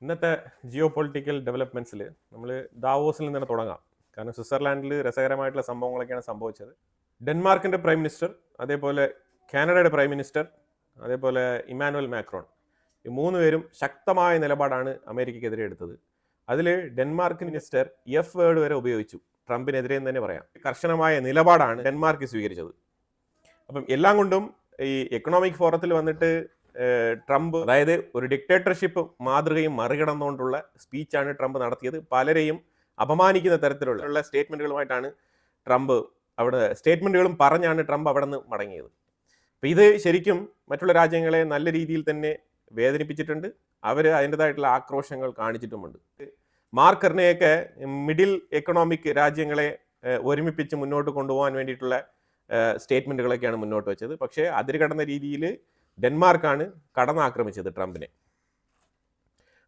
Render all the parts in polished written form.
ഇന്നത്തെ geo political ഡെവലപ്മെൻറ്റ്സിൽ നമ്മൾ ദാവോസിൽ നിന്ന് തന്നെ തുടങ്ങാം. കാരണം സ്വിറ്റ്സർലാൻഡിൽ രസകരമായിട്ടുള്ള സംഭവങ്ങളൊക്കെയാണ് സംഭവിച്ചത്. ഡെൻമാർക്കിൻ്റെ പ്രൈം മിനിസ്റ്റർ, അതേപോലെ കാനഡയുടെ പ്രൈം മിനിസ്റ്റർ, അതേപോലെ ഇമാനുവൽ മാക്രോൺ, ഈ മൂന്ന് പേരും ശക്തമായ നിലപാടാണ് അമേരിക്കയ്ക്കെതിരെ എടുത്തത്. അതിൽ ഡെൻമാർക്ക് മിനിസ്റ്റർ എഫ് വേർഡ് വരെ ഉപയോഗിച്ചു, ട്രംപിനെതിരെ എന്ന് തന്നെ പറയാം. കർശനമായ നിലപാടാണ് ഡെൻമാർക്ക് സ്വീകരിച്ചത്. അപ്പം എല്ലാം കൊണ്ടും ഈ എക്കണോമിക് ഫോറത്തിൽ വന്നിട്ട് ട്രംപ്, അതായത് ഒരു ഡിക്റ്റേറ്റർഷിപ്പ് മാതൃകയും മറികടന്നുകൊണ്ടുള്ള സ്പീച്ചാണ് ട്രംപ് നടത്തിയത്. പലരെയും അപമാനിക്കുന്ന തരത്തിലുള്ള സ്റ്റേറ്റ്മെൻറ്റുകളുമായിട്ടാണ് ട്രംപ് സ്റ്റേറ്റ്മെൻറ്റുകളും പറഞ്ഞാണ് ട്രംപ് അവിടെ നിന്ന് മടങ്ങിയത്. അപ്പോൾ ഇത് ശരിക്കും മറ്റുള്ള രാജ്യങ്ങളെ നല്ല രീതിയിൽ തന്നെ വേദനിപ്പിച്ചിട്ടുണ്ട്. അവർ അതിൻ്റെതായിട്ടുള്ള ആക്രോശങ്ങൾ കാണിച്ചിട്ടുമുണ്ട്. മാർക്കറിനെയൊക്കെ മിഡിൽ എക്കണോമിക് രാജ്യങ്ങളെ ഒരുമിപ്പിച്ച് മുന്നോട്ട് കൊണ്ടുപോകാൻ വേണ്ടിയിട്ടുള്ള സ്റ്റേറ്റ്മെൻറ്റുകളൊക്കെയാണ് മുന്നോട്ട് വെച്ചത്. പക്ഷേ അതിര് കടന്ന രീതിയിൽ ഡെൻമാർക്കാണ് കടന്നാക്രമിച്ചത് ട്രംപിനെ.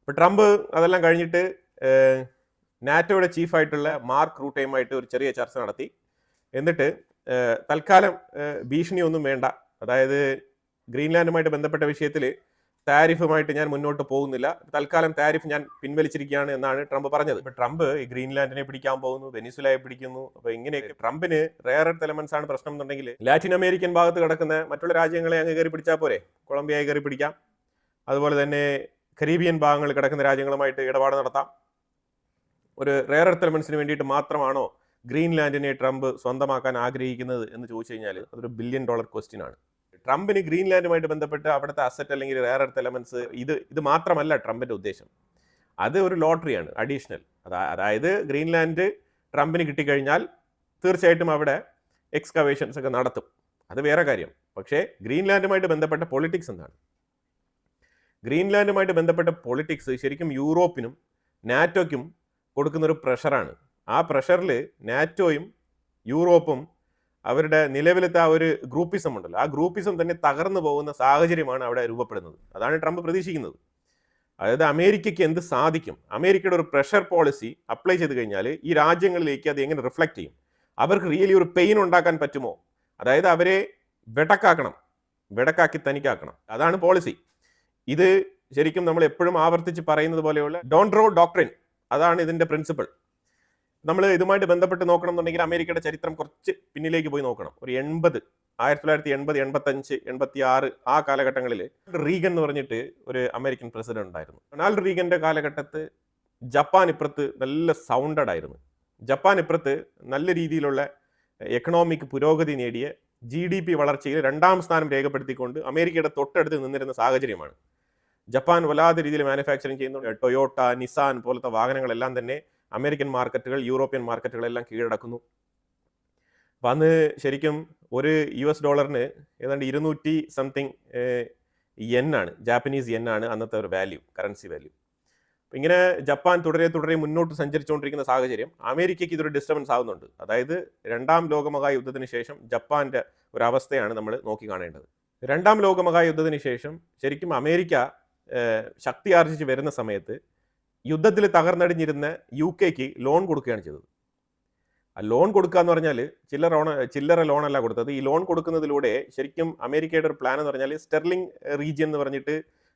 അപ്പോൾ ട്രംപ് അതെല്ലാം കഴിഞ്ഞിട്ട് നാറ്റോയുടെ ചീഫായിട്ടുള്ള മാർക്ക് റൂട്ടയുമായിട്ട് ഒരു ചെറിയ ചർച്ച നടത്തി. എന്നിട്ട് തൽക്കാലം ഭീഷണിയൊന്നും വേണ്ട, അതായത് ഗ്രീൻലാൻഡുമായിട്ട് ബന്ധപ്പെട്ട വിഷയത്തിൽ താരിഫുമായിട്ട് ഞാൻ മുന്നോട്ട് പോകുന്നില്ല, തൽക്കാലം താരിഫ് ഞാൻ പിൻവലിച്ചിരിക്കുകയാണ് എന്നാണ് ട്രംപ് പറഞ്ഞത്. ഇപ്പോൾ ട്രംപ് ഈ ഗ്രീൻലാൻഡിനെ പിടിക്കാൻ പോകുന്നു, വെനിസുലയെ പിടിക്കുന്നു. അപ്പോൾ ഇങ്ങനെയൊക്കെ ട്രംപിന് റെയർ എർത്ത് എലമെന്റ്സ് ആണ് പ്രശ്നം എന്നുണ്ടെങ്കിൽ ലാറ്റിൻ അമേരിക്കൻ ഭാഗത്ത് കിടക്കുന്ന മറ്റുള്ള രാജ്യങ്ങളെ അങ്ങ് കയറി പിടിച്ചാൽ പോരെ. കൊളംബിയയെ കയറി പിടിക്കാം, അതുപോലെ തന്നെ കരീബിയൻ ഭാഗങ്ങളിൽ കിടക്കുന്ന രാജ്യങ്ങളുമായിട്ട് ഇടപാട് നടത്താം. ഒരു റെയർ എർത്ത് എലമെന്റ്സിന് വേണ്ടിയിട്ട് മാത്രമാണോ ഗ്രീൻലാൻഡിനെ ട്രംപ് സ്വന്തമാക്കാൻ ആഗ്രഹിക്കുന്നത് എന്ന് ചോദിച്ചു കഴിഞ്ഞാൽ അതൊരു $1 ബില്യൺ ക്വസ്റ്റ്യൻ ആണ്. ട്രംപിന് ഗ്രീൻലാൻഡുമായിട്ട് ബന്ധപ്പെട്ട് അവിടുത്തെ അസറ്റ് അല്ലെങ്കിൽ റെയർ എർത്ത് എലമെന്റ്സ് ഇത് മാത്രമല്ല ട്രംപിന്റെ ഉദ്ദേശം. അത് ഒരു ലോട്ടറിയാണ്, അഡീഷണൽ. അതായത് ഗ്രീൻലാൻഡ് ട്രംപിന് കിട്ടിക്കഴിഞ്ഞാൽ തീർച്ചയായിട്ടും അവിടെ എക്സ്കവേഷൻസ് ഒക്കെ നടത്തും, അത് വേറെ കാര്യം. പക്ഷേ ഗ്രീൻലാൻഡുമായിട്ട് ബന്ധപ്പെട്ട പൊളിറ്റിക്സ് എന്താണ്? ഗ്രീൻലാൻഡുമായിട്ട് ബന്ധപ്പെട്ട പൊളിറ്റിക്സ് ശരിക്കും യൂറോപ്പിനും നാറ്റോയ്ക്കും കൊടുക്കുന്നൊരു പ്രഷറാണ്. ആ പ്രഷറിൽ നാറ്റോയും യൂറോപ്പും അവരുടെ നിലവിലത്തെ ആ ഒരു ഗ്രൂപ്പിസം ഉണ്ടല്ലോ, ആ ഗ്രൂപ്പിസം തന്നെ തകർന്നു പോകുന്ന സാഹചര്യമാണ് അവിടെ രൂപപ്പെടുന്നത്. അതാണ് ട്രംപ് പ്രതീക്ഷിക്കുന്നത്. അതായത് അമേരിക്കയ്ക്ക് എന്ത് സാധിക്കും, അമേരിക്കയുടെ ഒരു പ്രഷർ പോളിസി അപ്ലൈ ചെയ്ത് കഴിഞ്ഞാൽ ഈ രാജ്യങ്ങളിലേക്ക് അത് എങ്ങനെ റിഫ്ലക്റ്റ് ചെയ്യും, അവർക്ക് റിയലി ഒരു പെയിൻ ഉണ്ടാക്കാൻ പറ്റുമോ, അതായത് അവരെ വെടക്കാക്കി തനിക്കാക്കണം, അതാണ് പോളിസി. ഇത് ശരിക്കും നമ്മൾ എപ്പോഴും ആവർത്തിച്ച് പറയുന്നത് പോലെയുള്ള ഡോണ്ട് റോ ഡോക്ട്രിൻ, അതാണ് ഇതിൻ്റെ പ്രിൻസിപ്പിൾ. നമ്മൾ ഇതുമായിട്ട് ബന്ധപ്പെട്ട് നോക്കണം എന്നുണ്ടെങ്കിൽ അമേരിക്കയുടെ ചരിത്രം കുറച്ച് പിന്നിലേക്ക് പോയി നോക്കണം. ഒരു 1980, 85, 86 ആ കാലഘട്ടങ്ങളിൽ റീഗൻ എന്ന് പറഞ്ഞിട്ട് ഒരു അമേരിക്കൻ പ്രസിഡന്റ് ഉണ്ടായിരുന്നു. റൊണാൾഡ് റീഗന്റെ കാലഘട്ടത്ത് ജപ്പാൻ ഇപ്പുറത്ത് നല്ല സൗണ്ടഡ് ആയിരുന്നു. ജപ്പാൻ ഇപ്പുറത്ത് നല്ല രീതിയിലുള്ള എക്കണോമിക് പുരോഗതി നേടിയ GDP വളർച്ചയിൽ 2ാം സ്ഥാനം രേഖപ്പെടുത്തിക്കൊണ്ട് അമേരിക്കയുടെ തൊട്ടടുത്ത് നിന്നിരുന്ന സാഹചര്യമാണ്. ജപ്പാൻ വല്ലാത്ത രീതിയിൽ മാനുഫാക്ചറിങ് ചെയ്യുന്നുണ്ട്. ടൊയോട്ട, നിസാൻ പോലത്തെ വാഹനങ്ങളെല്ലാം തന്നെ അമേരിക്കൻ മാർക്കറ്റുകൾ, യൂറോപ്യൻ മാർക്കറ്റുകളെല്ലാം കീഴടക്കുന്നു. അപ്പം അന്ന് ശരിക്കും ഒരു $1 ഏതാണ്ട് 200 സംതിങ് യെന്നാണ്, ജാപ്പനീസ് യെന്നാണ് അന്നത്തെ ഒരു വാല്യൂ, കറൻസി വാല്യൂ. അപ്പം ഇങ്ങനെ ജപ്പാൻ തുടരെ മുന്നോട്ട് സഞ്ചരിച്ചുകൊണ്ടിരിക്കുന്ന സാഹചര്യം അമേരിക്കയ്ക്ക് ഇതൊരു ഡിസ്റ്റർബൻസ് ആവുന്നുണ്ട്. അതായത് 2ാം ലോകമഹായുദ്ധത്തിന് ശേഷം ജപ്പാന്റെ ഒരു അവസ്ഥയാണ് നമ്മൾ നോക്കി കാണേണ്ടത്. 2ാം ലോകമഹായുദ്ധത്തിന് ശേഷം ശരിക്കും അമേരിക്ക ശക്തി ആർജിച്ച് വരുന്ന സമയത്ത് യുദ്ധത്തിൽ തകർന്നടിഞ്ഞിരുന്ന UK ലോൺ കൊടുക്കുകയാണ് ചെയ്തത്. ആ ലോൺ കൊടുക്കുക എന്ന് പറഞ്ഞാൽ ചില്ലറ ലോണല്ല കൊടുത്തത്. ഈ ലോൺ കൊടുക്കുന്നതിലൂടെ ശരിക്കും അമേരിക്കയുടെ ഒരു പ്ലാൻ എന്ന് പറഞ്ഞാൽ സ്റ്റെർലിംഗ് റീജിയൻ എന്ന് പറഞ്ഞിട്ട്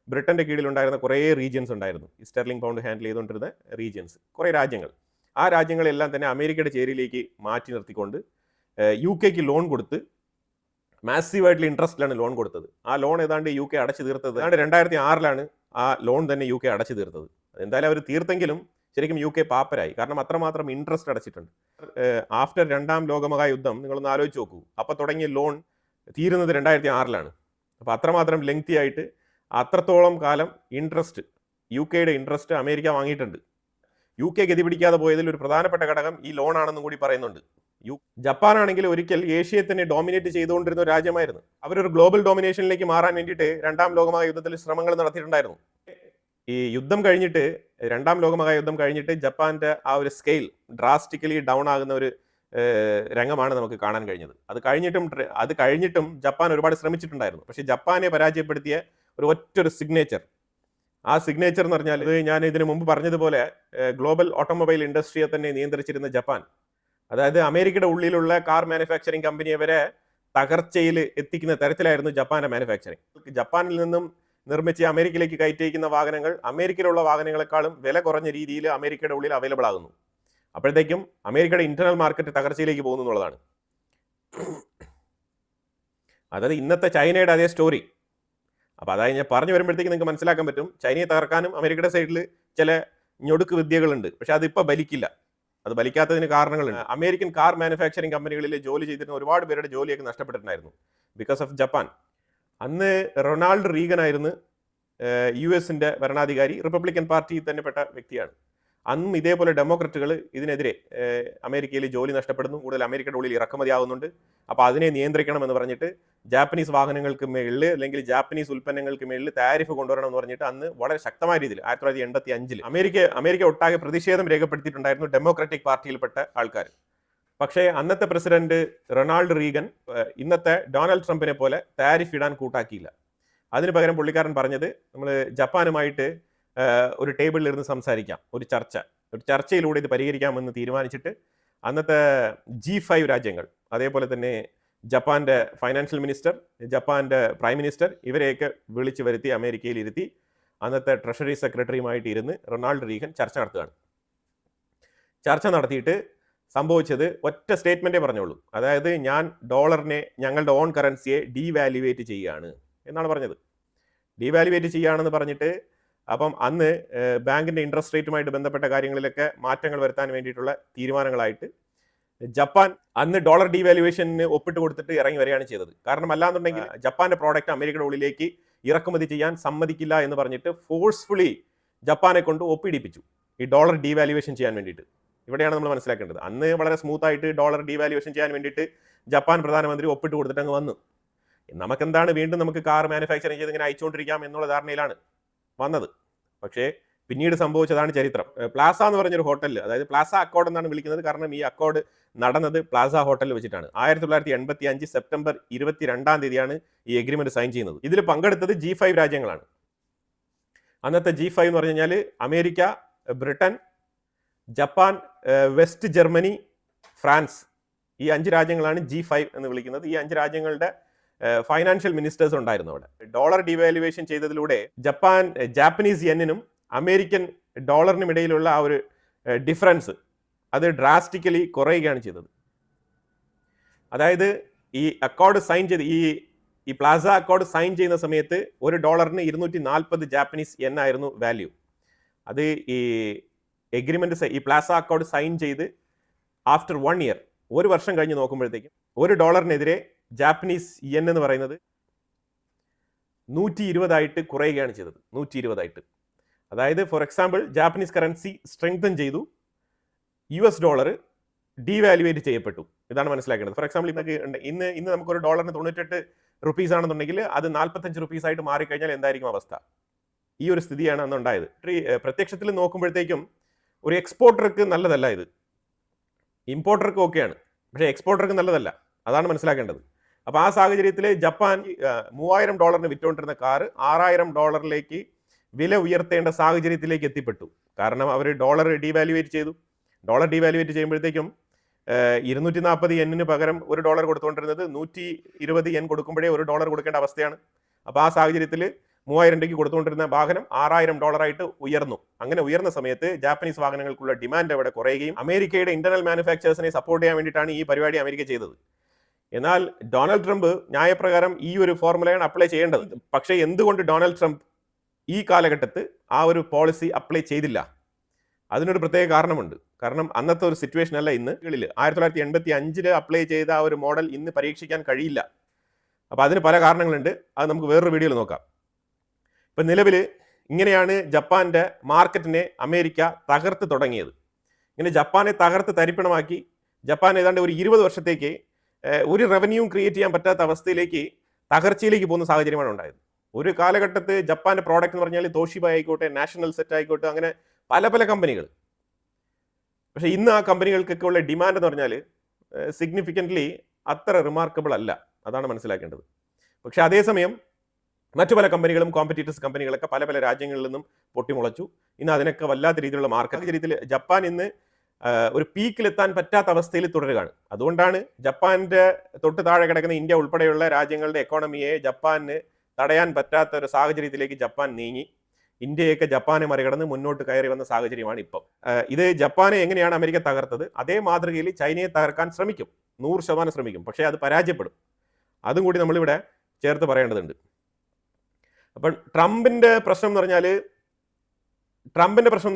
ബ്രിട്ടന്റെ കീഴിലുണ്ടായിരുന്ന കുറേ റീജിയൻസ് ഉണ്ടായിരുന്നു. ഈ സ്റ്റെർലിംഗ് പൗണ്ട് ഹാൻഡിൽ ചെയ്തുകൊണ്ടിരുന്ന റീജിയൻസ്, കുറേ രാജ്യങ്ങൾ. ആ രാജ്യങ്ങളെല്ലാം തന്നെ അമേരിക്കയുടെ ചേരിയിലേക്ക് മാറ്റി നിർത്തിക്കൊണ്ട് UK ലോൺ കൊടുത്ത് മാസീവായിട്ടുള്ള ഇൻട്രസ്റ്റിലാണ് ലോൺ കൊടുത്തത്. ആ ലോൺ ഏതാണ്ട് UK അടച്ചു തീർത്തത് 2006 ആ ലോൺ തന്നെ UK അടച്ചു തീർത്തത്. എന്തായാലും അവർ തീർത്തെങ്കിലും ശരിക്കും UK പാപ്പരായി, കാരണം അത്രമാത്രം ഇൻട്രസ്റ്റ് അടച്ചിട്ടുണ്ട്. ആഫ്റ്റർ 2ാം ലോകമഹായുദ്ധം നിങ്ങളൊന്ന് ആലോചിച്ച് നോക്കൂ, അപ്പോൾ തുടങ്ങിയ ലോൺ തീരുന്നത് 2006. അപ്പോൾ അത്രമാത്രം ലെങ്തി ആയിട്ട് അത്രത്തോളം കാലം ഇൻട്രസ്റ്റ്, UKയുടെ ഇൻട്രസ്റ്റ് അമേരിക്ക വാങ്ങിയിട്ടുണ്ട്. UK ഗതി പിടിക്കാതെ പോയതിൽ ഒരു പ്രധാനപ്പെട്ട ഘടകം ഈ ലോൺ ആണെന്നും കൂടി പറയുന്നുണ്ട്. ജപ്പാനാണെങ്കിൽ ഒരിക്കൽ ഏഷ്യയെ തന്നെ ഡോമിനേറ്റ് ചെയ്തുകൊണ്ടിരുന്ന ഒരു രാജ്യമായിരുന്നു. അവരൊരു ഗ്ലോബൽ ഡോമിനേഷനിലേക്ക് മാറാൻ വേണ്ടിയിട്ട് 2ാം ലോകമഹായുദ്ധത്തിൽ ശ്രമങ്ങൾ നടത്തിയിട്ടുണ്ടായിരുന്നു. ഈ യുദ്ധം കഴിഞ്ഞിട്ട്, 2ാം ലോകമഹായുദ്ധം കഴിഞ്ഞിട്ട് ജപ്പാന്റെ ആ ഒരു സ്കെയിൽ ഡ്രാസ്റ്റിക്കലി ഡൗൺ ആകുന്ന ഒരു രംഗമാണ് നമുക്ക് കാണാൻ കഴിഞ്ഞത്. അത് കഴിഞ്ഞിട്ടും ജപ്പാൻ ഒരുപാട് ശ്രമിച്ചിട്ടുണ്ടായിരുന്നു. പക്ഷേ ജപ്പാനെ പരാജയപ്പെടുത്തിയ ഒറ്റൊരു സിഗ്നേച്ചർ, ആ സിഗ്നേച്ചർ എന്ന് പറഞ്ഞാൽ, ഞാൻ ഇതിനു മുമ്പ് പറഞ്ഞതുപോലെ ഗ്ലോബൽ ഓട്ടോമൊബൈൽ ഇൻഡസ്ട്രിയെ തന്നെ നിയന്ത്രിച്ചിരുന്ന ജപ്പാൻ, അതായത് അമേരിക്കയുടെ ഉള്ളിലുള്ള കാർ മാനുഫാക്ചറിങ് കമ്പനിയെ വരെ തകർച്ചയിൽ എത്തിക്കുന്ന തരത്തിലായിരുന്നു ജപ്പാന്റെ മാനുഫാക്ചറിങ്. ജപ്പാനിൽ നിന്നും നിർമ്മിച്ച് അമേരിക്കയിലേക്ക് കയറ്റിയിരിക്കുന്ന വാഹനങ്ങൾ അമേരിക്കയിലുള്ള വാഹനങ്ങളെക്കാളും വില കുറഞ്ഞ രീതിയിൽ അമേരിക്കയുടെ ഉള്ളിൽ അവൈലബിൾ ആകുന്നു. അപ്പോഴത്തേക്കും അമേരിക്കയുടെ ഇന്റർണൽ മാർക്കറ്റ് തകർച്ചയിലേക്ക് പോകുന്നു എന്നുള്ളതാണ്. അതായത് ഇന്നത്തെ ചൈനയുടെ അതേ സ്റ്റോറി. അപ്പോൾ അതായത് ഞാൻ പറഞ്ഞു വരുമ്പോഴത്തേക്ക് നിങ്ങൾക്ക് മനസ്സിലാക്കാൻ പറ്റും, ചൈനയെ തകർക്കാനും അമേരിക്കയുടെ സൈഡിൽ ചില ഞൊടുക്ക് വിദ്യകളുണ്ട്. പക്ഷെ അതിപ്പോൾ ബലിക്കില്ല. അത് ബലിക്കാത്തതിന് കാരണങ്ങളുണ്ട്. അമേരിക്കൻ കാർ മാനുഫാക്ചറിങ് കമ്പനികളിൽ ജോലി ചെയ്തിരുന്ന ഒരുപാട് പേരുടെ ജോലിയൊക്കെ നഷ്ടപ്പെട്ടിട്ടുണ്ടായിരുന്നു ബിക്കോസ് ഓഫ് ജപ്പാൻ. അന്ന് റൊണാൾഡ് റീഗൻ ആയിരുന്നു US ഭരണാധികാരി, റിപ്പബ്ലിക്കൻ പാർട്ടിയിൽ തന്നെ പെട്ട വ്യക്തിയാണ്. അന്നും ഇതേപോലെ ഡെമോക്രറ്റുകൾ ഇതിനെതിരെ അമേരിക്കയിൽ ജോലി നഷ്ടപ്പെടുന്നു, കൂടുതൽ അമേരിക്കയുടെ ഉള്ളിൽ ഇറക്കുമതി ആവുന്നുണ്ട്. അപ്പോൾ അതിനെ നിയന്ത്രിക്കണമെന്ന് പറഞ്ഞിട്ട് ജാപ്പനീസ് വാഹനങ്ങൾക്ക് മേളിൽ അല്ലെങ്കിൽ ജാപ്പനീസ് ഉൽപ്പന്നങ്ങൾക്ക് മേളിൽ താരിഫ് കൊണ്ടുവരണം എന്ന് പറഞ്ഞിട്ട് അന്ന് വളരെ ശക്തമായ രീതിയിൽ 1985 അമേരിക്ക ഒട്ടാകെ പ്രതിഷേധം രേഖപ്പെടുത്തിയിട്ടുണ്ടായിരുന്നു ഡെമോക്രാറ്റിക് പാർട്ടിയിൽപ്പെട്ട ആൾക്കാർ. പക്ഷേ അന്നത്തെ പ്രസിഡന്റ് റൊണാൾഡ് റീഗൻ ഇന്നത്തെ ഡൊണാൾഡ് ട്രംപിനെ പോലെ താരിഫ് ഇടാൻ കൂട്ടാക്കിയില്ല. അതിന് പകരം പുള്ളിക്കാരൻ പറഞ്ഞത്, നമ്മൾ ജപ്പാനുമായിട്ട് ഒരു ടേബിളിൽ ഇരുന്ന് സംസാരിക്കാം, ഒരു ചർച്ചയിലൂടെ ഇത് പരിഹരിക്കാമെന്ന് തീരുമാനിച്ചിട്ട് അന്നത്തെ G5 രാജ്യങ്ങൾ, അതേപോലെ തന്നെ ജപ്പാന്റെ ഫൈനാൻഷ്യൽ മിനിസ്റ്റർ, ജപ്പാന്റെ പ്രൈം മിനിസ്റ്റർ, ഇവരെയൊക്കെ വിളിച്ചു വരുത്തി അമേരിക്കയിൽ ഇരുത്തി അന്നത്തെ ട്രഷറി സെക്രട്ടറിയുമായിട്ട് ഇരുന്ന് റൊണാൾഡ് റീഗൻ ചർച്ച നടത്തുകയാണ്. ചർച്ച നടത്തിയിട്ട് സംഭവിച്ചത് ഒറ്റ സ്റ്റേറ്റ്മെന്റേ പറഞ്ഞോളൂ. അതായത് ഞാൻ ഡോളറിനെ, ഞങ്ങളുടെ ഓൺ കറൻസിയെ ഡീവാലുവേറ്റ് ചെയ്യുകയാണ് എന്നാണ് പറഞ്ഞത്. ഡീവാലുവേറ്റ് ചെയ്യുകയാണെന്ന് പറഞ്ഞിട്ട് അപ്പം അന്ന് ബാങ്കിന്റെ ഇൻട്രസ്റ്റ് റേറ്റുമായിട്ട് ബന്ധപ്പെട്ട കാര്യങ്ങളിലൊക്കെ മാറ്റങ്ങൾ വരുത്താൻ വേണ്ടിയിട്ടുള്ള തീരുമാനങ്ങളായിട്ട് ജപ്പാൻ അന്ന് ഡോളർ ഡീവാലുവേഷന് ഒപ്പിട്ട് കൊടുത്തിട്ട് ഇറങ്ങി വരികയാണ് ചെയ്തത്. കാരണം അല്ലാന്നുണ്ടെങ്കിൽ ജപ്പാന്റെ പ്രോഡക്റ്റ് അമേരിക്കയുടെ ഉള്ളിലേക്ക് ഇറക്കുമതി ചെയ്യാൻ സമ്മതിക്കില്ല എന്ന് പറഞ്ഞിട്ട് ഫോഴ്സ്ഫുള്ളി ജപ്പാനെ കൊണ്ട് ഒപ്പിടിപ്പിച്ചു ഈ ഡോളർ ഡീവാലുവേഷൻ ചെയ്യാൻ വേണ്ടിയിട്ട്. ഇവിടെയാണ് നമ്മൾ മനസ്സിലാക്കേണ്ടത്. അന്ന് വളരെ സ്മൂത്ത് ആയിട്ട് ഡോളർ ഡീവാലുവേഷൻ ചെയ്യാൻ വേണ്ടിയിട്ട് ജപ്പാൻ പ്രധാനമന്ത്രി ഒപ്പിട്ട് കൊടുത്തിട്ട് അങ്ങ് വന്നു. നമുക്കെന്താണ്, വീണ്ടും നമുക്ക് കാർ മാനുഫാക്ചറിങ് ചെയ്ത് ഇങ്ങനെ അയച്ചുകൊണ്ടിരിക്കാം എന്നുള്ള ധാരണയിലാണ് വന്നത്. പക്ഷേ പിന്നീട് സംഭവിച്ചതാണ് ചരിത്രം. പ്ലാസ എന്ന് പറഞ്ഞൊരു ഹോട്ടലിൽ, അതായത് പ്ലാസ അക്കോർഡ് എന്നാണ് വിളിക്കുന്നത്, കാരണം ഈ അക്കോർഡ് നടന്നത് പ്ലാസ ഹോട്ടലിൽ വെച്ചിട്ടാണ്. 1985 സെപ്റ്റംബർ 22 ഈ എഗ്രിമെന്റ് സൈൻ ചെയ്യുന്നത്. ഇതിൽ പങ്കെടുത്തത് G5 രാജ്യങ്ങളാണ്. അന്നത്തെ G5 എന്ന് പറഞ്ഞു കഴിഞ്ഞാൽ America, Britain, Japan, west Germany, France, ഈ 5 രാജ്യങ്ങളാണ് G5 എന്ന് വിളിക്കുന്നത്. ഈ 5 രാജ്യങ്ങളുടെ ഫൈനാൻഷ്യൽ മിനിസ്റ്റേഴ്സ് ഉണ്ടായിരുന്നു അവിടെ. ഡോളർ ഡിവാലുവേഷൻ ചെയ്തതിലൂടെ ജാപ്പനീസ് യെന്നിനും അമേരിക്കൻ ഡോളറിനും ഇടയിലുള്ള ആ ഒരു ഡിഫറൻസ് അത് ഡ്രാസ്റ്റിക്കലി കുറയുകയാണ് ചെയ്തത്. അതായത് ഈ അക്കോർഡ് സൈൻ ചെയ്ത് ഈ പ്ലാസ അക്കോർഡ് സൈൻ ചെയ്യുന്ന സമയത്ത് ഒരു ഡോളറിന് 240 ജാപ്പനീസ് യെൻ ആയിരുന്നു വാല്യൂ. അത് ഈ എഗ്രിമെന്റ്, ഈ പ്ലാസ അക്കോർഡ് സൈൻ ചെയ്ത് ആഫ്റ്റർ 1 ഇയർ, ഒരു വർഷം കഴിഞ്ഞ് നോക്കുമ്പോഴത്തേക്കും ഒരു ഡോളറിനെതിരെ ജാപ്പനീസ് യെൻ എന്ന് പറയുന്നത് 120 കുറയുകയാണ് ചെയ്തത്. 120. അതായത് for example Japanese currency strengthen ചെയ്തു, US ഡോളർ ഡീവാലുവേറ്റ് ചെയ്യപ്പെട്ടു. ഇതാണ് മനസ്സിലാക്കേണ്ടത്. ഫോർ എക്സാമ്പിൾ ഇന്ന് നമുക്കൊരു ഡോളറിന് 98 റുപ്പീസ് ആണെന്നുണ്ടെങ്കിൽ അത് 45 റുപ്പീസ് ആയിട്ട് മാറിക്കഴിഞ്ഞാൽ എന്തായിരിക്കും അവസ്ഥ? ഈ ഒരു സ്ഥിതിയാണ് അന്ന് ഉണ്ടായത്. പ്രത്യക്ഷത്തിൽ നോക്കുമ്പോഴത്തേക്കും ഒരു എക്സ്പോർട്ടർക്ക് നല്ലതല്ല ഇത്. ഇമ്പോർട്ടർക്ക് ഓക്കെയാണ്, പക്ഷേ എക്സ്പോർട്ടർക്ക് നല്ലതല്ല. അതാണ് മനസ്സിലാക്കേണ്ടത്. അപ്പോൾ ആ സാഹചര്യത്തിൽ ജപ്പാൻ $3000 വിറ്റുകൊണ്ടിരുന്ന കാർ $6000 വില ഉയർത്തേണ്ട സാഹചര്യത്തിലേക്ക് എത്തിപ്പെട്ടു. കാരണം അവർ ഡോളർ ഡീവാലുവേറ്റ് ചെയ്തു. ഡോളർ ഡീവാലുവേറ്റ് ചെയ്യുമ്പോഴത്തേക്കും 240 യെന്നിന് പകരം ഒരു ഡോളർ കൊടുത്തുകൊണ്ടിരുന്നത് 120 yen കൊടുക്കുമ്പോഴേ ഒരു ഡോളർ കൊടുക്കേണ്ട അവസ്ഥയാണ്. അപ്പോൾ ആ സാഹചര്യത്തിൽ 3000 രൂപയ്ക്ക് കൊടുത്തുകൊണ്ടിരുന്ന വാഹനം $6000 ഉയർന്നു. അങ്ങനെ ഉയർന്ന സമയത്ത് ജാപ്പനീസ് വാഹനങ്ങൾക്കുള്ള ഡിമാൻഡ് അവിടെ കുറയുകയും അമേരിക്കയുടെ ഇന്റർണൽ മാനുഫാക്ചേഴ്സിനെ സപ്പോർട്ട് ചെയ്യാൻ വേണ്ടിയിട്ടാണ് ഈ പരിപാടി അമേരിക്ക ചെയ്തത്. എന്നാൽ ഡൊണാൾഡ് ട്രംപ് ന്യായപ്രകാരം ഈ ഒരു ഫോർമുലയാണ് അപ്ലൈ ചെയ്യേണ്ടത്. പക്ഷേ എന്തുകൊണ്ട് ഡൊണാൾഡ് ട്രംപ് ഈ കാലഘട്ടത്തിൽ ആ ഒരു പോളിസി അപ്ലൈ ചെയ്തില്ല? അതിനൊരു പ്രത്യേക കാരണമുണ്ട്. കാരണം അന്നത്തെ ഒരു സിറ്റുവേഷൻ അല്ല ഇന്ന്. 1985 അപ്ലൈ ചെയ്ത ആ ഒരു മോഡൽ ഇന്ന് പരീക്ഷിക്കാൻ കഴിയില്ല. അപ്പോൾ അതിന് പല കാരണങ്ങളുണ്ട്. അത് നമുക്ക് വേറൊരു വീഡിയോയിൽ നോക്കാം. ഇപ്പം നിലവിൽ ഇങ്ങനെയാണ് ജപ്പാന്റെ മാർക്കറ്റിനെ അമേരിക്ക തകർത്ത് തുടങ്ങിയത്. ഇങ്ങനെ ജപ്പാനെ തകർത്ത് തരിപ്പണമാക്കി ജപ്പാൻ ഏതാണ്ട് ഒരു 20 വർഷത്തേക്ക് ഒരു റവന്യൂവും ക്രിയേറ്റ് ചെയ്യാൻ പറ്റാത്ത അവസ്ഥയിലേക്ക്, തകർച്ചയിലേക്ക് പോകുന്ന സാഹചര്യമാണ് ഉണ്ടായത്. ഒരു കാലഘട്ടത്ത് ജപ്പാന്റെ പ്രോഡക്റ്റ് എന്ന് പറഞ്ഞാൽ തോഷിബ ആയിക്കോട്ടെ, നാഷണൽ സെറ്റ് ആയിക്കോട്ടെ, അങ്ങനെ പല പല കമ്പനികൾ. പക്ഷേ ഇന്ന് ആ കമ്പനികൾക്കൊക്കെ ഉള്ള ഡിമാൻഡ് എന്ന് പറഞ്ഞാൽ സിഗ്നിഫിക്കൻ്റ്ലി അത്ര റിമാർക്കബിൾ അല്ല. അതാണ് മനസ്സിലാക്കേണ്ടത്. പക്ഷെ അതേസമയം മറ്റു പല കമ്പനികളും, കോമ്പറ്റീറ്റേഴ്സ് കമ്പനികളൊക്കെ പല പല രാജ്യങ്ങളിൽ നിന്നും പൊട്ടിമുളച്ചു. ഇന്ന് അതിനൊക്കെ വല്ലാത്ത രീതിയിലുള്ള മാർക്കറ്റ് രീതിയിൽ ജപ്പാൻ ഇന്ന് ഒരു പീക്കിലെത്താൻ പറ്റാത്ത അവസ്ഥയിൽ തുടരുകയാണ്. അതുകൊണ്ടാണ് ജപ്പാന്റെ തൊട്ട് താഴെ കിടക്കുന്ന ഇന്ത്യ ഉൾപ്പെടെയുള്ള രാജ്യങ്ങളുടെ എക്കോണമിയെ ജപ്പാന് തടയാൻ പറ്റാത്ത ഒരു സാഹചര്യത്തിലേക്ക് ജപ്പാൻ നീങ്ങി. ഇന്ത്യയൊക്കെ ജപ്പാനെ മറികടന്ന് മുന്നോട്ട് കയറി വന്ന സാഹചര്യമാണ് ഇപ്പം. ഇത് ജപ്പാനെ എങ്ങനെയാണ് അമേരിക്ക തകർത്തത് അതേ മാതൃകയിൽ ചൈനയെ തകർക്കാൻ ശ്രമിക്കും, 100% ശ്രമിക്കും. പക്ഷേ അത് പരാജയപ്പെടും. അതും കൂടി നമ്മളിവിടെ ചേർത്ത് പറയേണ്ടതുണ്ട്. അപ്പം ട്രംപിന്റെ പ്രശ്നം എന്ന്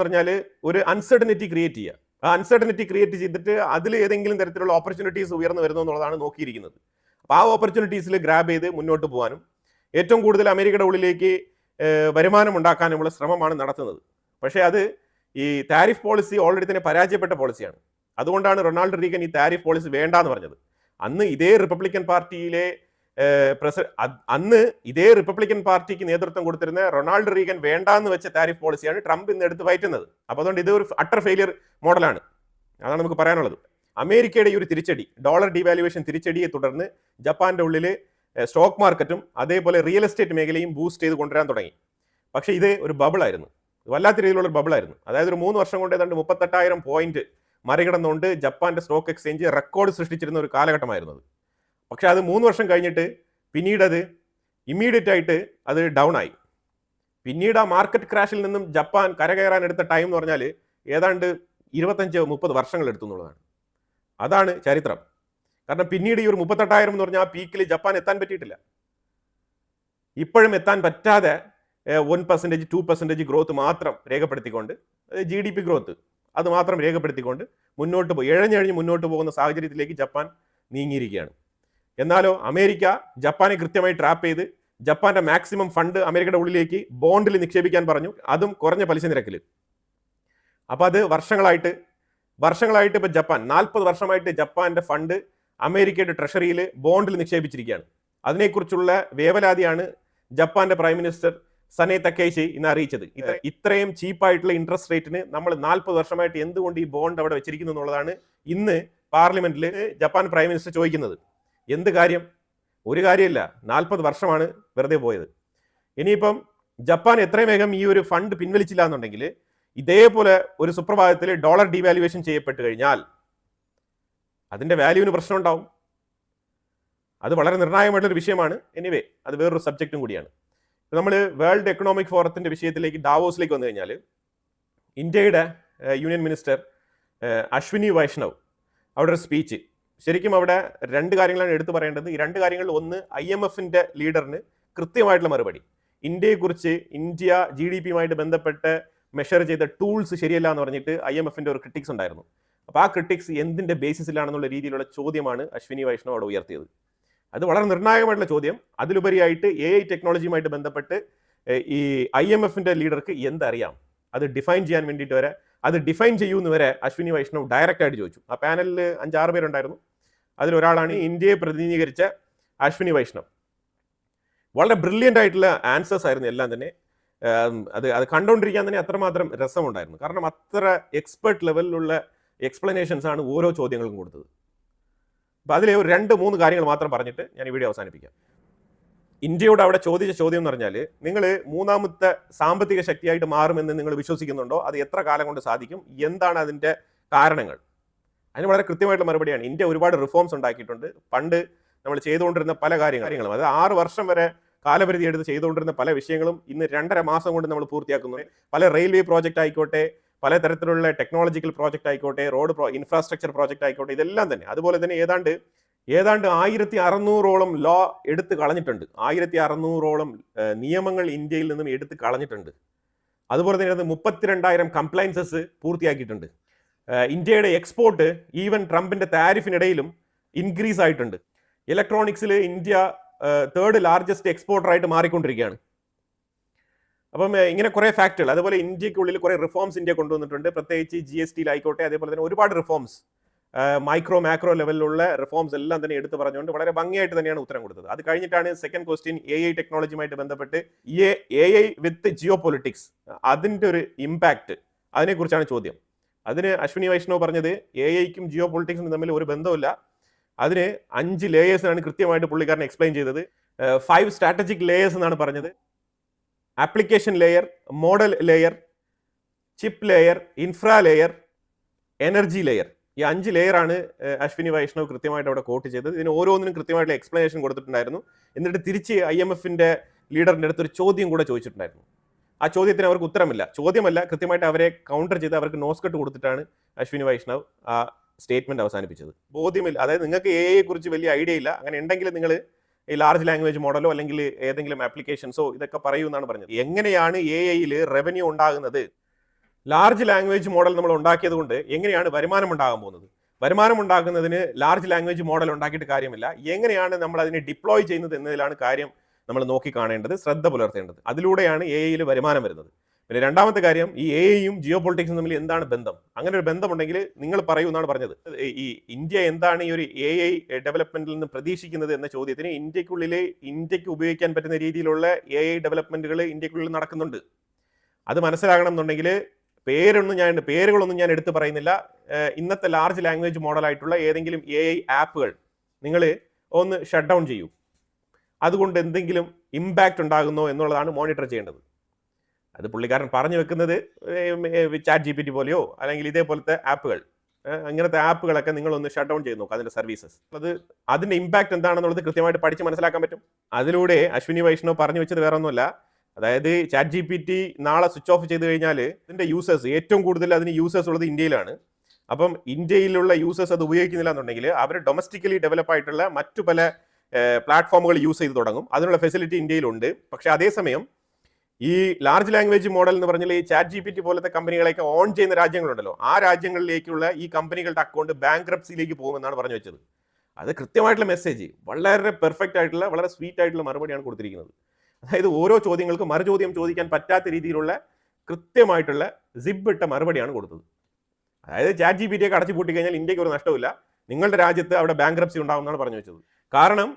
പറഞ്ഞാൽ ഒരു അൺസർട്ടനിറ്റി ക്രിയേറ്റ് ചെയ്യുക. ആ അൺസർട്ടനിറ്റി ക്രിയേറ്റ് ചെയ്തിട്ട് അതിൽ ഏതെങ്കിലും തരത്തിലുള്ള ഓപ്പർച്യൂണിറ്റീസ് ഉയർന്നു വരുന്നു എന്നുള്ളതാണ് നോക്കിയിരിക്കുന്നത്. അപ്പോൾ ആ ഓപ്പർച്യൂണിറ്റീസിൽ ഗ്രാബ് ചെയ്ത് മുന്നോട്ട് പോകാനും ഏറ്റവും കൂടുതൽ അമേരിക്കയുടെ ഉള്ളിലേക്ക് വരുമാനം ഉണ്ടാക്കാനുമുള്ള ശ്രമമാണ് നടത്തുന്നത്. പക്ഷേ അത് ഈ താരിഫ് പോളിസി ഓൾറെഡി തന്നെ പരാജയപ്പെട്ട പോളിസിയാണ്. അതുകൊണ്ടാണ് റൊണാൾഡ് റീഗൻ ഈ താരിഫ് പോളിസി വേണ്ടാന്ന് പറഞ്ഞത്. അന്ന് ഇതേ റിപ്പബ്ലിക്കൻ പാർട്ടിക്ക് നേതൃത്വം കൊടുത്തിരുന്ന റൊണാൾഡ് റീഗൻ വേണ്ടാന്ന് വെച്ച താരിഫ് പോളിസിയാണ് ട്രംപ് ഇന്ന് എടുത്ത് വയറ്റുന്നത്. അപ്പോൾ അതുകൊണ്ട് ഇത് ഒരു അട്ടർ ഫെയിലിയർ മോഡലാണ്. അതാണ് നമുക്ക് പറയാനുള്ളത്. അമേരിക്കയുടെ ഈ ഒരു തിരിച്ചടി, ഡോളർ ഡിവാലുവേഷൻ തിരിച്ചടിയെ തുടർന്ന് ജപ്പാന്റെ ഉള്ളിൽ സ്റ്റോക്ക് മാർക്കറ്റും അതേപോലെ റിയൽ എസ്റ്റേറ്റ് മേഖലയും ബൂസ്റ്റ് ചെയ്ത് കൊണ്ടുവരാൻ തുടങ്ങി. പക്ഷേ ഇത് ഒരു ബബിളായിരുന്നു, വല്ലാത്ത രീതിയിലുള്ള ഒരു ബബിളായിരുന്നു. അതായത് ഒരു 3 വർഷം കൊണ്ട് ഏതാണ്ട് 38,000 പോയിന്റ് മറികടന്നുകൊണ്ട് ജപ്പാന്റെ സ്റ്റോക്ക് എക്സ്ചേഞ്ച് റെക്കോർഡ് സൃഷ്ടിച്ചിരുന്ന ഒരു കാലഘട്ടമായിരുന്നു അത്. പക്ഷെ അത് 3 വർഷം കഴിഞ്ഞിട്ട് പിന്നീട് അത് ഇമ്മീഡിയറ്റ് ആയിട്ട് അത് ഡൗൺ ആയി. പിന്നീട് ആ മാർക്കറ്റ് ക്രാഷിൽ നിന്നും ജപ്പാൻ കരകയറാൻ എടുത്ത ടൈം എന്ന് പറഞ്ഞാൽ ഏതാണ്ട് 25-30 വർഷങ്ങൾ എടുത്തു എന്നുള്ളതാണ്. അതാണ് ചരിത്രം. കാരണം പിന്നീട് ഈ ഒരു 38,000 എന്ന് പറഞ്ഞാൽ ആ പീക്കിൽ ജപ്പാൻ എത്താൻ പറ്റിയിട്ടില്ല. ഇപ്പോഴും എത്താൻ പറ്റാതെ 1%, 2% ഗ്രോത്ത് മാത്രം രേഖപ്പെടുത്തിക്കൊണ്ട്, GDP ഗ്രോത്ത് അത് മാത്രം രേഖപ്പെടുത്തിക്കൊണ്ട് മുന്നോട്ട് പോയി ഇഴഞ്ഞഴിഞ്ഞ് മുന്നോട്ട് പോകുന്ന സാഹചര്യത്തിലേക്ക് ജപ്പാൻ നീങ്ങിയിരിക്കുകയാണ്. എന്നാലോ അമേരിക്ക ജപ്പാനെ കൃത്യമായി ട്രാപ്പ് ചെയ്ത് ജപ്പാന്റെ മാക്സിമം ഫണ്ട് അമേരിക്കയുടെ ഉള്ളിലേക്ക് ബോണ്ടിൽ നിക്ഷേപിക്കാൻ പറഞ്ഞു, അതും കുറഞ്ഞ പലിശ നിരക്കിൽ. അപ്പോൾ അത് വർഷങ്ങളായിട്ട് ഇപ്പോൾ ജപ്പാൻ 40 വർഷമായിട്ട് ജപ്പാന്റെ ഫണ്ട് അമേരിക്കയുടെ ട്രഷറിയിൽ ബോണ്ടിൽ നിക്ഷേപിച്ചിരിക്കുകയാണ്. അതിനെക്കുറിച്ചുള്ള വേവലാതിയാണ് ജപ്പാന്റെ പ്രൈം മിനിസ്റ്റർ സനെ തക്കേഷി ഇന്ന് അറിയിച്ചത്. ഇത്രയും ചീപ്പായിട്ടുള്ള ഇൻട്രസ്റ്റ് റേറ്റിന് നമ്മൾ 40 വർഷമായിട്ട് എന്തുകൊണ്ട് ഈ ബോണ്ട് അവിടെ വെച്ചിരിക്കുന്നു എന്നുള്ളതാണ് ഇന്ന് പാർലമെന്റിൽ ജപ്പാൻ പ്രൈം മിനിസ്റ്റർ ചോദിക്കുന്നത്. എന്ത് കാര്യം? ഒരു കാര്യമില്ല, 40 വർഷമാണ് വെറുതെ പോയത്. ഇനിയിപ്പം ജപ്പാൻ എത്രയും വേഗം ഈ ഒരു ഫണ്ട് പിൻവലിച്ചില്ല എന്നുണ്ടെങ്കിൽ ഇതേപോലെ ഒരു സുപ്രഭാതത്തിൽ ഡോളർ ഡിവാലുവേഷൻ ചെയ്യപ്പെട്ട് കഴിഞ്ഞാൽ അതിന്റെ വാല്യൂവിന് പ്രശ്നം ഉണ്ടാവും. അത് വളരെ നിർണായകമായിട്ടൊരു വിഷയമാണ്. എനിവേ, അത് വേറൊരു സബ്ജക്റ്റും കൂടിയാണ്. നമ്മൾ വേൾഡ് എക്കണോമിക് ഫോറത്തിന്റെ വിഷയത്തിലേക്ക്, ഡാവോസിലേക്ക് വന്നു കഴിഞ്ഞാൽ ഇന്ത്യയുടെ യൂണിയൻ മിനിസ്റ്റർ അശ്വിനി വൈഷ്ണവ് അവിടെ ഒരു സ്പീച്ച്, ശരിക്കും അവിടെ 2 കാര്യങ്ങളാണ് എടുത്തു പറയേണ്ടത്. ഈ 2 കാര്യങ്ങളിൽ ഒന്ന്, IMFന്റെ ലീഡറിന് കൃത്യമായിട്ടുള്ള മറുപടി. ഇന്ത്യയെക്കുറിച്ച് ഇന്ത്യ GDP-യുമായിട്ട് ബന്ധപ്പെട്ട് മെഷർ ചെയ്ത ടൂൾസ് ശരിയല്ല എന്ന് പറഞ്ഞിട്ട് IMFന്റെ ഒരു ക്രിട്ടിക്സ് ഉണ്ടായിരുന്നു. അപ്പോൾ ആ ക്രിട്ടിക്സ് എന്തിന്റെ ബേസിസിലാണെന്നുള്ള രീതിയിലുള്ള ചോദ്യമാണ് അശ്വിനി വൈഷ്ണവ് അവിടെ ഉയർത്തിയത്. അത് വളരെ നിർണായകമായിട്ടുള്ള ചോദ്യം. അതിലുപരിയായിട്ട് AI ടെക്നോളജിയുമായിട്ട് ബന്ധപ്പെട്ട് ഈ IMFന്റെ ലീഡർക്ക് എന്തറിയാം, അത് ഡിഫൈൻ ചെയ്യാൻ വേണ്ടിയിട്ട് വരെ, അത് ഡിഫൈൻ ചെയ്യുമെന്ന് വരെ അശ്വിനി വൈഷ്ണവ് ഡയറക്റ്റ് ആയിട്ട് ചോദിച്ചു. ആ പാനലിൽ 5-6 പേരുണ്ടായിരുന്നു. അതിലൊരാളാണ് ഇന്ത്യയെ പ്രതിനിധീകരിച്ച അശ്വിനി വൈഷ്ണവ്. വളരെ ബ്രില്യൻ്റ് ആയിട്ടുള്ള ആൻസേഴ്സ് ആയിരുന്നു എല്ലാം തന്നെ. അത് കണ്ടുകൊണ്ടിരിക്കാൻ തന്നെ അത്രമാത്രം രസമുണ്ടായിരുന്നു. കാരണം അത്ര എക്സ്പെർട്ട് ലെവലിലുള്ള എക്സ്പ്ലനേഷൻസ് ആണ് ഓരോ ചോദ്യങ്ങളും കൊടുത്തത്. അപ്പം അതിലെ ഒരു 2-3 കാര്യങ്ങൾ മാത്രം പറഞ്ഞിട്ട് ഞാൻ ഈ വീഡിയോ അവസാനിപ്പിക്കാം. ഇന്ത്യയോട് അവിടെ ചോദിച്ച ചോദ്യം എന്ന് പറഞ്ഞാൽ, നിങ്ങൾ 3ാമത്തെ സാമ്പത്തിക ശക്തിയായിട്ട് മാറുമെന്ന് നിങ്ങൾ വിശ്വസിക്കുന്നുണ്ടോ? അത് എത്ര കാലം കൊണ്ട് സാധിക്കും? എന്താണ് അതിൻ്റെ കാരണങ്ങൾ? അതിന് വളരെ കൃത്യമായിട്ടുള്ള മറുപടിയാണ്. ഇന്ത്യ ഒരുപാട് റിഫോംസ് ഉണ്ടാക്കിയിട്ടുണ്ട്. പണ്ട് നമ്മൾ ചെയ്തുകൊണ്ടിരുന്ന പല കാര്യങ്ങളും, അത് 6 വർഷം വരെ കാലപരിധി എടുത്ത് ചെയ്തുകൊണ്ടിരുന്ന പല വിഷയങ്ങളും ഇന്ന് 2.5 മാസം കൊണ്ട് നമ്മൾ പൂർത്തിയാക്കുന്നു. പല റെയിൽവേ പ്രോജക്റ്റ് ആയിക്കോട്ടെ, പല തരത്തിലുള്ള ടെക്നോളജിക്കൽ പ്രോജക്റ്റ് ആയിക്കോട്ടെ, റോഡ് ഇൻഫ്രാസ്ട്രക്ചർ പ്രോജക്റ്റ് ആയിക്കോട്ടെ, ഇതെല്ലാം തന്നെ. അതുപോലെ തന്നെ ഏതാണ്ട് 1600ഓളം ലോ എടുത്ത് കളഞ്ഞിട്ടുണ്ട്. 1600ഓളം നിയമങ്ങൾ ഇന്ത്യയിൽ നിന്നും എടുത്ത് കളഞ്ഞിട്ടുണ്ട്. അതുപോലെ തന്നെ 32,000 കംപ്ലൈൻസസ് പൂർത്തിയാക്കിയിട്ടുണ്ട്. ഇന്ത്യയുടെ എക്സ്പോർട്ട് ഈവൻ ട്രംപിന്റെ താരിഫിനിടയിലും ഇൻക്രീസ് ആയിട്ടുണ്ട്. ഇലക്ട്രോണിക്സിൽ ഇന്ത്യ 3rd ലാർജസ്റ്റ് എക്സ്പോർട്ടറായിട്ട് മാറിക്കൊണ്ടിരിക്കുകയാണ്. അപ്പം ഇങ്ങനെ കുറേ ഫാക്ടുകൾ, അതുപോലെ ഇന്ത്യക്കുള്ളിൽ കുറേ റിഫോംസ് ഇന്ത്യ കൊണ്ടുവന്നിട്ടുണ്ട്. പ്രത്യേകിച്ച് GST-യിലായിക്കോട്ടെ, അതേപോലെ തന്നെ ഒരുപാട് റിഫോംസ്, മാക്രോ ലെവലിലുള്ള റിഫോംസ് എല്ലാം തന്നെ എടുത്തു പറഞ്ഞുകൊണ്ട് വളരെ ഭംഗിയായിട്ട് തന്നെയാണ് ഉത്തരം കൊടുത്തത്. അത് കഴിഞ്ഞിട്ടാണ് സെക്കൻഡ് ക്വസ്റ്റ്യൻ, AI ടെക്നോളജിയുമായിട്ട് ബന്ധപ്പെട്ട് AI വിത്ത് ജിയോ പൊളിറ്റിക്സ്, അതിൻ്റെ ഒരു ഇമ്പാക്റ്റ്, അതിനെക്കുറിച്ചാണ് ചോദ്യം. അതിന് അശ്വിനി വൈഷ്ണവ് പറഞ്ഞത് AIക്കും ജിയോ പൊളിറ്റിക്സിനും തമ്മിൽ ഒരു ബന്ധമില്ല. അതിന് 5 ലേയേഴ്സാണ് കൃത്യമായിട്ട് പുള്ളിക്കാരൻ എക്സ്പ്ലെയിൻ ചെയ്തത്. 5 സ്ട്രാറ്റജിക് ലേയേഴ്സ് എന്നാണ് പറഞ്ഞത്. Application layer, model layer, chip layer, infra layer, energy layer. ഈ 5 ലെയറാണ് അശ്വിനി വൈഷ്ണവ് കൃത്യമായിട്ട് അവിടെ കോട്ട് ചെയ്തത്. ഇതിന് ഓരോന്നിനും കൃത്യമായിട്ടുള്ള എക്സ്പ്ലനേഷൻ കൊടുത്തിട്ടുണ്ടായിരുന്നു. എന്നിട്ട് തിരിച്ച് IMFന്റെ ലീഡറിൻ്റെ അടുത്ത് ഒരു ചോദ്യം കൂടെ ചോദിച്ചിട്ടുണ്ടായിരുന്നു. ആ ചോദ്യത്തിന് അവർക്ക് ഉത്തരമില്ല, ചോദ്യമല്ല, കൃത്യമായിട്ട് അവരെ കൗണ്ടർ ചെയ്ത് അവർക്ക് നോസ് കട്ട് കൊടുത്തിട്ടാണ് അശ്വിനി വൈഷ്ണവ് ആ സ്റ്റേറ്റ്മെന്റ് അവസാനിപ്പിച്ചത്. ബോധ്യമില്ല, അതായത് നിങ്ങൾക്ക് എ ഐയെ കുറിച്ച് വലിയ ഐഡിയ ഇല്ല, അങ്ങനെ ഉണ്ടെങ്കിൽ നിങ്ങൾ ഈ ലാർജ് ലാംഗ്വേജ് മോഡലോ അല്ലെങ്കിൽ ഏതെങ്കിലും ആപ്ലിക്കേഷൻസോ ഇതൊക്കെ പറയൂ എന്നാണ് പറഞ്ഞത്. എങ്ങനെയാണ് എ ഐയിൽ റവന്യൂ ഉണ്ടാകുന്നത്? ലാർജ് ലാംഗ്വേജ് മോഡൽ നമ്മൾ ഉണ്ടാക്കിയത് കൊണ്ട് എങ്ങനെയാണ് വരുമാനം ഉണ്ടാകാൻ പോകുന്നത്? വരുമാനം ഉണ്ടാക്കുന്നതിന് ലാർജ് ലാംഗ്വേജ് മോഡൽ ഉണ്ടാക്കിയിട്ട് കാര്യമില്ല, എങ്ങനെയാണ് നമ്മൾ അതിനെ ഡിപ്ലോയ് ചെയ്യുന്നത് എന്നതിലാണ് കാര്യം നമ്മൾ നോക്കി കാണേണ്ടത്, ശ്രദ്ധ പുലർത്തേണ്ടത്. അതിലൂടെയാണ് എ ഐയിൽ വരുമാനം വരുന്നത്. പിന്നെ രണ്ടാമത്തെ കാര്യം, ഈ എ ഐയും ജിയോ പൊളിറ്റിക്സും തമ്മിൽ എന്താണ് ബന്ധം? അങ്ങനെ ഒരു ബന്ധമുണ്ടെങ്കിൽ നിങ്ങൾ പറയൂ എന്നാണ് പറഞ്ഞത്. ഈ ഇന്ത്യ എന്താണ് ഈ ഒരു എ ഐ ഡെവലപ്മെന്റിൽ നിന്ന് പ്രതീക്ഷിക്കുന്നത് എന്ന ചോദ്യത്തിന് ഇന്ത്യക്ക് ഉപയോഗിക്കാൻ പറ്റുന്ന രീതിയിലുള്ള എ ഐ ഡെവലപ്മെന്റുകൾ ഇന്ത്യക്കുള്ളിൽ നടക്കുന്നുണ്ട്. അത് മനസ്സിലാകണം എന്നുണ്ടെങ്കിൽ പേരുകളൊന്നും ഞാൻ എടുത്തു പറയുന്നില്ല. ഇന്നത്തെ ലാർജ് ലാംഗ്വേജ് മോഡലായിട്ടുള്ള ഏതെങ്കിലും എ ഐ ആപ്പുകൾ നിങ്ങൾ ഒന്ന് ഷട്ട് ഡൗൺ ചെയ്യൂ. അതുകൊണ്ട് എന്തെങ്കിലും ഇമ്പാക്റ്റ് ഉണ്ടാകുന്നോ എന്നുള്ളതാണ് മോണിറ്റർ ചെയ്യേണ്ടത്. അത് പുള്ളിക്കാരൻ പറഞ്ഞു വെക്കുന്നത് ചാറ്റ് GPT പോലെയോ അല്ലെങ്കിൽ ഇതേപോലത്തെ ആപ്പുകൾ, അങ്ങനത്തെ ആപ്പുകളൊക്കെ നിങ്ങളൊന്ന് ഷട്ട് ഡൗൺ ചെയ്ത് നോക്കുക, അതിന്റെ സർവീസസ്. അതിന്റെ ഇമ്പാക്ട് എന്താണെന്നുള്ളത് കൃത്യമായിട്ട് പഠിച്ച് മനസ്സിലാക്കാൻ പറ്റും. അതിലൂടെ അശ്വിനി വൈഷ്ണവ് പറഞ്ഞു വെച്ചത് വേറെ ഒന്നുമല്ല, അതായത് ചാറ്റ് GPT നാളെ സ്വിച്ച് ഓഫ് ചെയ്ത് കഴിഞ്ഞാൽ ഇതിന്റെ യൂസേഴ്സ് ഏറ്റവും കൂടുതൽ അതിന് യൂസേഴ്സ് ഉള്ളത് ഇന്ത്യയിലാണ്. അപ്പം ഇന്ത്യയിലുള്ള യൂസേഴ്സ് അത് ഉപയോഗിക്കുന്നില്ല എന്നുണ്ടെങ്കിൽ അവർ ഡൊമസ്റ്റിക്കലി ഡെവലപ്പ് ആയിട്ടുള്ള മറ്റു പല പ്ലാറ്റ്ഫോമുകൾ യൂസ് ചെയ്ത് തുടങ്ങും. അതിനുള്ള ഫെസിലിറ്റി ഇന്ത്യയിലുണ്ട്. പക്ഷേ അതേസമയം ഈ ലാർജ് ലാംഗ്വേജ് മോഡൽ എന്ന് പറഞ്ഞാൽ ഈ ചാറ്റ് GPT പോലത്തെ കമ്പനികളെയൊക്കെ ഓൺ ചെയ്യുന്ന രാജ്യങ്ങളുണ്ടല്ലോ, ആ രാജ്യങ്ങളിലേക്കുള്ള ഈ കമ്പനികളുടെ അക്കൗണ്ട് ബാങ്ക്രപ്സിയിലേക്ക് പോകുമെന്നാണ് പറഞ്ഞു വെച്ചത്. അത് കൃത്യമായിട്ടുള്ള മെസ്സേജ്, വളരെ പെർഫെക്റ്റ് ആയിട്ടുള്ള, വളരെ സ്വീറ്റ് ആയിട്ടുള്ള മറുപടിയാണ് കൊടുത്തിരിക്കുന്നത്. അതായത് ഓരോ ചോദ്യങ്ങൾക്ക് മറുചോദ്യം ചോദിക്കാൻ പറ്റാത്ത രീതിയിലുള്ള കൃത്യമായിട്ടുള്ള സിബ് ഇട്ട മറുപടിയാണ് കൊടുത്തത്. അതായത് ചാറ്റ് GPT ഒക്കെ അടച്ചു പൂട്ടി കഴിഞ്ഞാൽ ഇന്ത്യക്ക് ഒരു നഷ്ടമില്ല, നിങ്ങളുടെ രാജ്യത്ത് അവിടെ ബാങ്ക്രപ്സി ഉണ്ടാകുമെന്നാണ് പറഞ്ഞു വെച്ചത്. കാരണം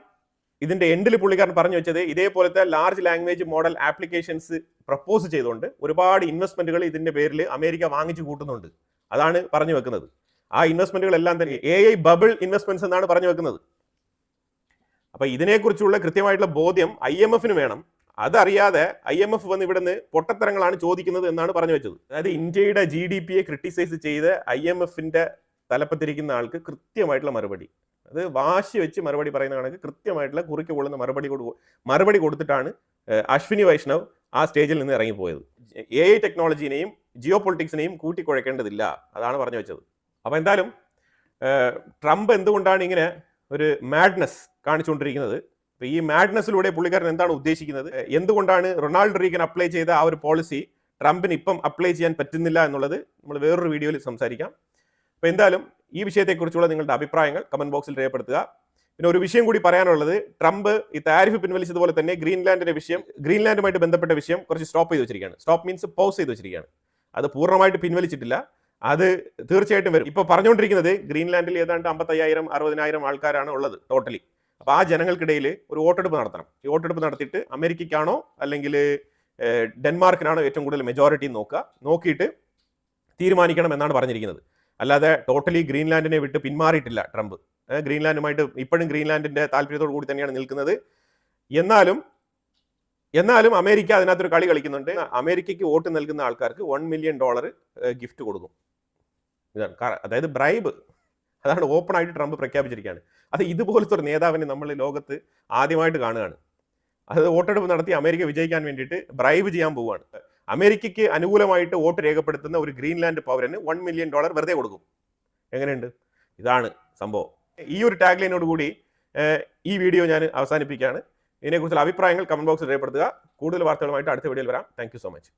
ഇതിന്റെ എൻഡിൽ പുള്ളിക്കാരൻ പറഞ്ഞു വെച്ചത് ഇതേപോലത്തെ large language model applications propose ചെയ്തുകൊണ്ട് ഒരുപാട് ഇൻവെസ്റ്റ്മെന്റുകൾ ഇതിന്റെ പേരിൽ അമേരിക്ക വാങ്ങിച്ചു കൂട്ടുന്നുണ്ട്. അതാണ് പറഞ്ഞു വെക്കുന്നത്. ആ ഇൻവെസ്റ്റ്മെന്റുകളെല്ലാം തന്നെ AI ബബിൾ ഇൻവെസ്റ്റ്മെന്റ്സ് എന്നാണ് പറഞ്ഞു വെക്കുന്നത്. അപ്പൊ ഇതിനെക്കുറിച്ചുള്ള കൃത്യമായിട്ടുള്ള ബോധ്യം IMF-ന് വേണം. അതറിയാതെ IMF വന്ന് ഇവിടുന്ന് പൊട്ടത്തരങ്ങളാണ് ചോദിക്കുന്നത് എന്നാണ് പറഞ്ഞു വെച്ചത്. അതായത് ഇന്ത്യയുടെ GDP-യെ ക്രിട്ടിസൈസ് ചെയ്ത് IMF-ന്റെ തലപ്പത്തിരിക്കുന്ന ആൾക്ക് കൃത്യമായിട്ടുള്ള മറുപടി, അത് വാശി വെച്ച് മറുപടി പറയുന്ന കണക്ക് കൃത്യമായിട്ടുള്ള കുറിക്ക് കൊള്ളുന്ന മറുപടി കൊടുത്തിട്ടാണ് അശ്വിനി വൈഷ്ണവ് ആ സ്റ്റേജിൽ നിന്ന് ഇറങ്ങിപ്പോയത്. AI ടെക്നോളജിനെയും ജിയോ പൊളിറ്റിക്സിനെയും കൂട്ടിക്കുഴക്കേണ്ടതില്ല, അതാണ് പറഞ്ഞു വെച്ചത്. അപ്പോൾ എന്തായാലും ട്രംപ് എന്തുകൊണ്ടാണ് ഇങ്ങനെ ഒരു മാഡ്നസ് കാണിച്ചുകൊണ്ടിരിക്കുന്നത്? അപ്പോൾ ഈ മാഡ്നസ്സിലൂടെ പുള്ളിക്കാരൻ എന്താണ് ഉദ്ദേശിക്കുന്നത്? എന്തുകൊണ്ടാണ് റൊണാൾഡ് റീഗൻ അപ്ലൈ ചെയ്ത ആ ഒരു പോളിസി ട്രംപിന് ഇപ്പം അപ്ലൈ ചെയ്യാൻ പറ്റുന്നില്ല എന്നുള്ളത് നമ്മൾ വേറൊരു വീഡിയോയിൽ സംസാരിക്കാം. അപ്പോൾ എന്തായാലും ഈ വിഷയത്തെക്കുറിച്ചുള്ള നിങ്ങളുടെ അഭിപ്രായങ്ങൾ കമന്റ് ബോക്സിൽ രേഖപ്പെടുത്തുക. പിന്നെ ഒരു വിഷയം കൂടി പറയാനുള്ളത്, ട്രംപ് ഈ താരിഫ് പിൻവലിച്ചതുപോലെ തന്നെ ഗ്രീൻലാൻഡുമായിട്ട് ബന്ധപ്പെട്ട വിഷയം കുറച്ച് സ്റ്റോപ്പ് ചെയ്ത് വെച്ചിരിക്കുകയാണ്. സ്റ്റോപ്പ് മീൻസ് പൗസ് ചെയ്ത് വെച്ചിരിക്കുകയാണ്. അത് പൂർണ്ണമായിട്ട് പിൻവലിച്ചിട്ടില്ല, അത് തീർച്ചയായിട്ടും വരും. ഇപ്പോൾ പറഞ്ഞുകൊണ്ടിരിക്കുന്നത് ഗ്രീൻലാൻഡിൽ ഏതാണ്ട് 55,000-60,000 ആൾക്കാരാണ് ഉള്ളത് ടോട്ടലി. അപ്പോൾ ആ ജനങ്ങൾക്കിടയിൽ ഒരു വോട്ടെടുപ്പ് നടത്തണം. ഈ വോട്ടെടുപ്പ് നടത്തിയിട്ട് അമേരിക്കയ്ക്കാണോ അല്ലെങ്കിൽ ഡെൻമാർക്കിനാണോ ഏറ്റവും കൂടുതൽ മെജോറിറ്റി നോക്കിയിട്ട് തീരുമാനിക്കണം എന്നാണ് പറഞ്ഞിരിക്കുന്നത്. അല്ലാതെ ടോട്ടലി ഗ്രീൻലാൻഡിനെ വിട്ട് പിന്മാറിയിട്ടില്ല ട്രംപ്. ഗ്രീൻലാൻഡുമായിട്ട് ഇപ്പോഴും ഗ്രീൻലാൻഡിന്റെ താല്പര്യത്തോടു കൂടി തന്നെയാണ് നിൽക്കുന്നത്. എന്നാലും അമേരിക്ക അതിനകത്തൊരു കളി കളിക്കുന്നുണ്ട്. അമേരിക്കയ്ക്ക് വോട്ട് നൽകുന്ന ആൾക്കാർക്ക് $1 മില്യൺ ഗിഫ്റ്റ് കൊടുക്കും. ഇതാണ്, അതായത് ബ്രൈബ്. അതാണ് ഓപ്പൺ ആയിട്ട് ട്രംപ് പ്രഖ്യാപിച്ചിരിക്കുകയാണ്. അത് ഇതുപോലത്തെ ഒരു നേതാവിനെ നമ്മൾ ലോകത്ത് ആദ്യമായിട്ട് കാണുകയാണ്. അത് വോട്ടെടുപ്പ് നടത്തി അമേരിക്ക വിജയിക്കാൻ വേണ്ടിയിട്ട് ബ്രൈബ് ചെയ്യാൻ പോവുകയാണ്. അമേരിക്കയ്ക്ക് അനുകൂലമായിട്ട് വോട്ട് രേഖപ്പെടുത്തുന്ന ഒരു ഗ്രീൻലാൻഡ് പൗരന് $1 മില്യൺ വെറുതെ കൊടുക്കും. എങ്ങനെയുണ്ട്? ഇതാണ് സംഭവം. ഈ ഒരു ടാഗ് ലൈനോട് കൂടി ഈ വീഡിയോ ഞാൻ അവസാനിപ്പിക്കുകയാണ്. ഇതിനെക്കുറിച്ചുള്ള അഭിപ്രായങ്ങൾ കമന്റ് ബോക്സിൽ രേഖപ്പെടുത്തുക. കൂടുതൽ വാർത്തകളുമായിട്ട് അടുത്ത വീഡിയോയിൽ വരാം. Thank you so much.